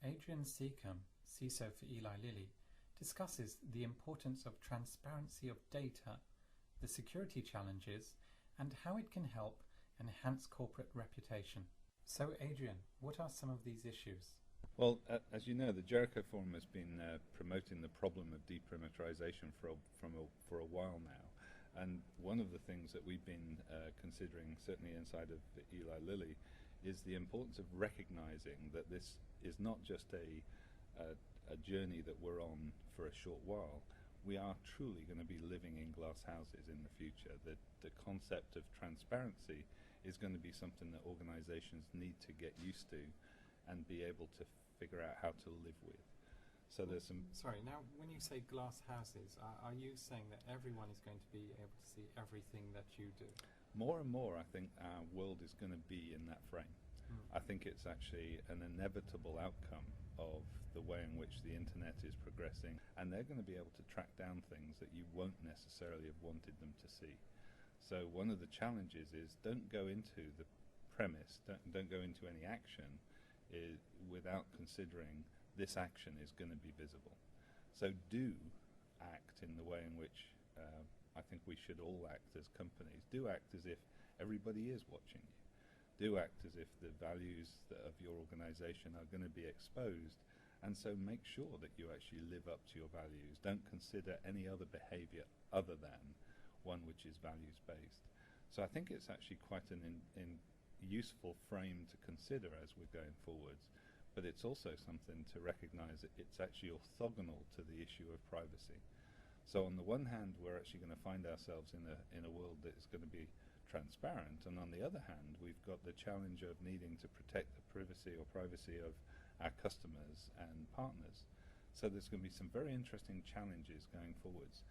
Adrian Seccombe CISO for Eli Lilly discusses the importance of transparency of data, the security challenges, and how it can help enhance corporate reputation. So Adrian, what are some of these issues? Well, as you know, the Jericho Forum has been promoting the problem of deperimeterization for a while now. And one of the things that we've been considering, certainly inside of Eli Lilly, is the importance of recognizing that this is not just a journey that we're on for a short while. We are truly going to be living in glass houses in the future. The concept of transparency is going to be something that organizations need to get used to and be able to figure out how to live with. So there's some... Sorry, now when you say glass houses, are you saying that everyone is going to be able to see everything that you do? More and more, I think our world is going to be in that frame. I think it's actually an inevitable outcome of the way in which the internet is progressing, and they're going to be able to track down things that you won't necessarily have wanted them to see. So one of the challenges is don't go into the premise, don't go into any action without considering this action is going to be visible. So do act in the way in which I think we should all act as companies. Do act as if everybody is watching you. Do act as if the values of your organization are going to be exposed, and so make sure that you actually live up to your values. Don't consider any other behavior other than one which is values-based. So I think it's actually quite an useful frame to consider as we're going forwards, but it's also something to recognize that it's actually orthogonal to the issue of privacy. So on the one hand, we're actually going to find ourselves in a world that is going to be transparent, and on the other hand, we've got the challenge of needing to protect the privacy of our customers and partners. So there's going to be some very interesting challenges going forwards.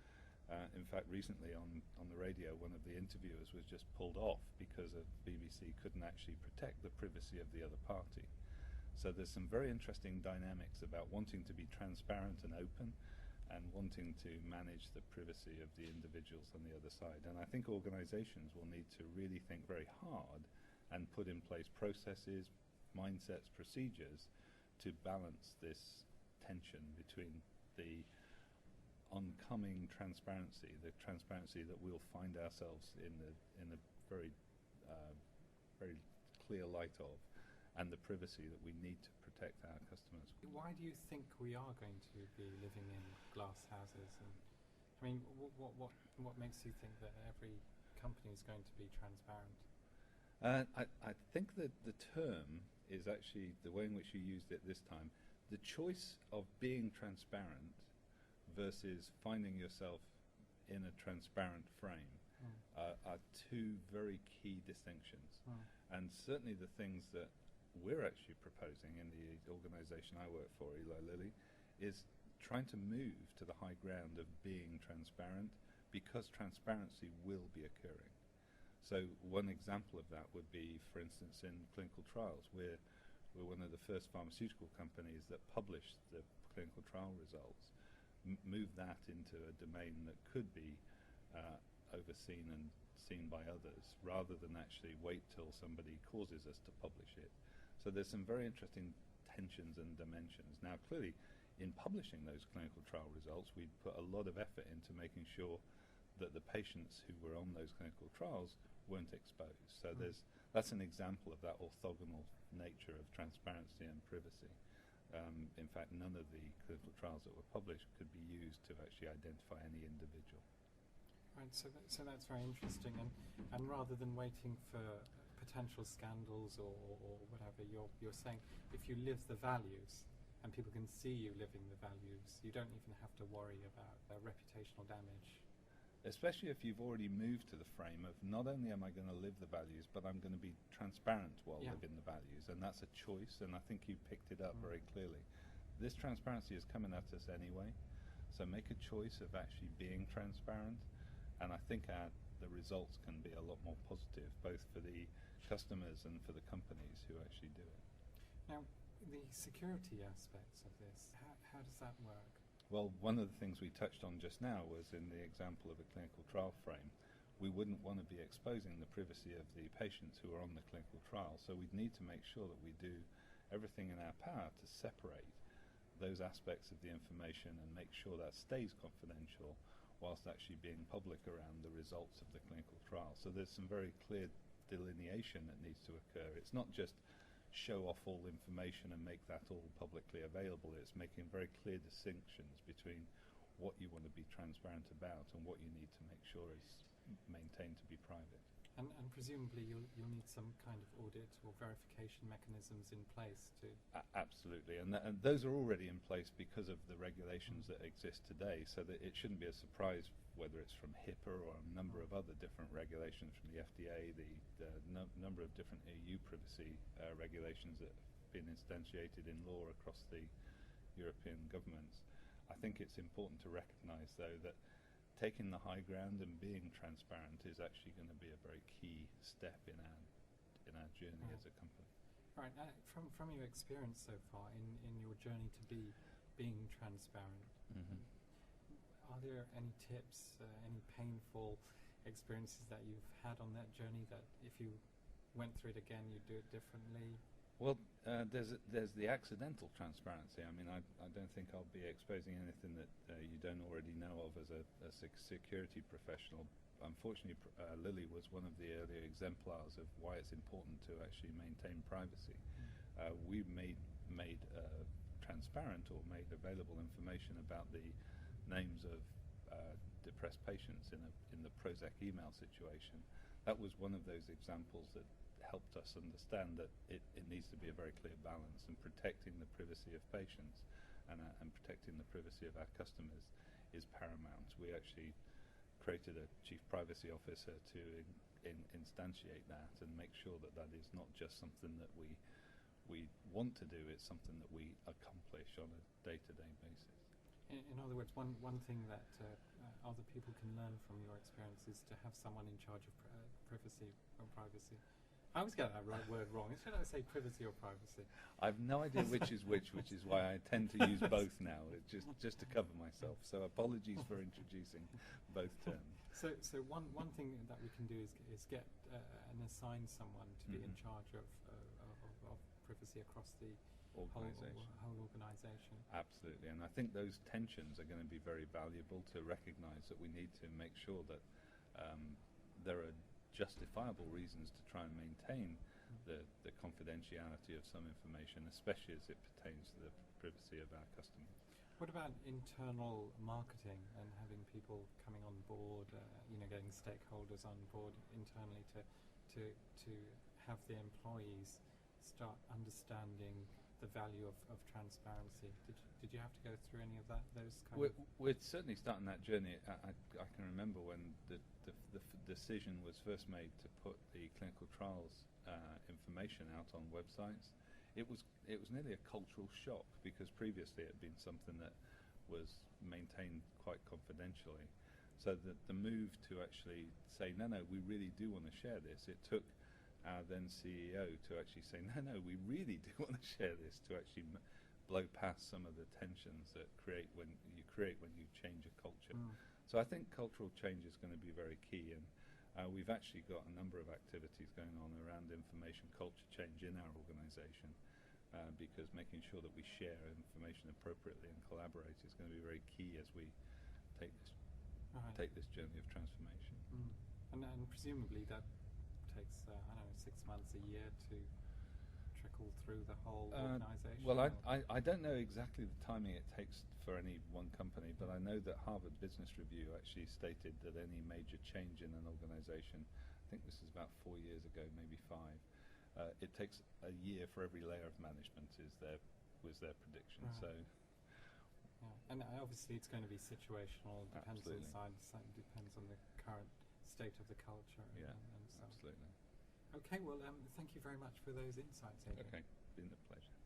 In fact, recently on the radio, one of the interviewers was just pulled off because of BBC couldn't actually protect the privacy of the other party. So there's some very interesting dynamics about wanting to be transparent and open, and wanting to manage the privacy of the individuals on the other side. And I think organizations will need to really think very hard and put in place processes, mindsets, procedures to balance this tension between the oncoming transparency, the transparency that we'll find ourselves in the very clear light of, and the privacy that we need to protect our customers. Why do you think we are going to be living in glass houses? And I mean, what makes you think that every company is going to be transparent? I think that the term is actually the way in which you used it this time. The choice of being transparent versus finding yourself in a transparent frame are two very key distinctions. And certainly the things that we're actually proposing in the organization I work for, Eli Lilly, is trying to move to the high ground of being transparent, because transparency will be occurring. So one example of that would be, for instance, in clinical trials. We're one of the first pharmaceutical companies that published the clinical trial results, move that into a domain that could be overseen and seen by others, rather than actually wait till somebody causes us to publish it. So there's some very interesting tensions and dimensions. Now, clearly, in publishing those clinical trial results, we put a lot of effort into making sure that the patients who were on those clinical trials weren't exposed. So that's an example of that orthogonal nature of transparency and privacy. In fact, none of the clinical trials that were published could be used to actually identify any individual. Right, so that's very interesting. And rather than waiting for potential scandals or whatever, you're saying if you live the values and people can see you living the values, you don't even have to worry about reputational damage. Especially if you've already moved to the frame of not only am I going to live the values, but I'm going to be transparent while living the values, and that's a choice, and I think you picked it up very clearly. This transparency is coming at us anyway, so make a choice of actually being transparent, and I think the results can be a lot more positive, both for the customers and for the companies who actually do it. Now, the security aspects of this, how does that work? Well, one of the things we touched on just now was in the example of a clinical trial frame. We wouldn't want to be exposing the privacy of the patients who are on the clinical trial, so we'd need to make sure that we do everything in our power to separate those aspects of the information and make sure that stays confidential whilst actually being public around the results of the clinical trial. So there's some very clear delineation that needs to occur. It's not just show off all information and make that all publicly available. It's making very clear distinctions between what you want to be transparent about and what you need to make sure is maintained to be private. And presumably you'll need some kind of audit or verification mechanisms in place too. Absolutely, and those are already in place because of the regulations that exist today, so that it shouldn't be a surprise whether it's from HIPAA or a number of other different regulations from the FDA, the number of different EU privacy regulations that have been instantiated in law across the European governments. I think it's important to recognise, though, that taking the high ground and being transparent is actually going to be a very key step in our journey as a company. Right. From your experience so far in your journey to being transparent, are there any tips, any painful experiences that you've had on that journey that if you went through it again, you'd do it differently? Well, there's the accidental transparency. I mean, I don't think I'll be exposing anything that you don't already know of as a security professional. Unfortunately, Lilly was one of the earlier exemplars of why it's important to actually maintain privacy. We've made transparent or made available information about the names of depressed patients in the Prozac email situation. That was one of those examples that helped us understand that it needs to be a very clear balance, and protecting the privacy of patients and protecting the privacy of our customers is paramount. We actually created a chief privacy officer to instantiate that and make sure that that is not just something that we want to do, it's something that we accomplish on a day-to-day basis. In other words, one thing that other people can learn from your experience is to have someone in charge of privacy or privacy. I always get that word wrong. Should I say privacy or privacy? I've no idea which is which is why I tend to use both now, just to cover myself. So apologies for introducing both terms. So one thing that we can do is get and assign someone to be in charge of privacy across the whole organisation. Absolutely, and I think those tensions are going to be very valuable to recognise that we need to make sure that there are justifiable reasons to try and maintain the confidentiality of some information, especially as it pertains to the privacy of our customers. What about internal marketing and having people coming on board, getting stakeholders on board internally to have the employees start understanding the value of transparency? Did you have to go through any of those kind of... We're certainly starting that journey. I can remember when the decision was first made to put the clinical trials information out on websites. It was nearly a cultural shock, because previously it had been something that was maintained quite confidentially. So the move to actually say, no, we really do want to share this, it took our then CEO to actually say, no, we really do want to share this, to actually blow past some of the tensions that create when you change a culture. So I think cultural change is going to be very key, and we've actually got a number of activities going on around information culture change in our organisation, because making sure that we share information appropriately and collaborate is going to be very key as we take this journey of transformation. And presumably that takes 6 months, a year to trickle through the whole organisation? Well, I don't know exactly the timing it takes for any one company, but I know that Harvard Business Review actually stated that any major change in an organisation, I think this is about 4 years ago, maybe 5, it takes a year for every layer of management, was their prediction. Right. So, yeah. And obviously it's going to be situational, depends on the size, depends on the current state of the culture. Yeah, and so. absolutely. Okay, well, thank you very much for those insights, Adrian. Okay, been a pleasure.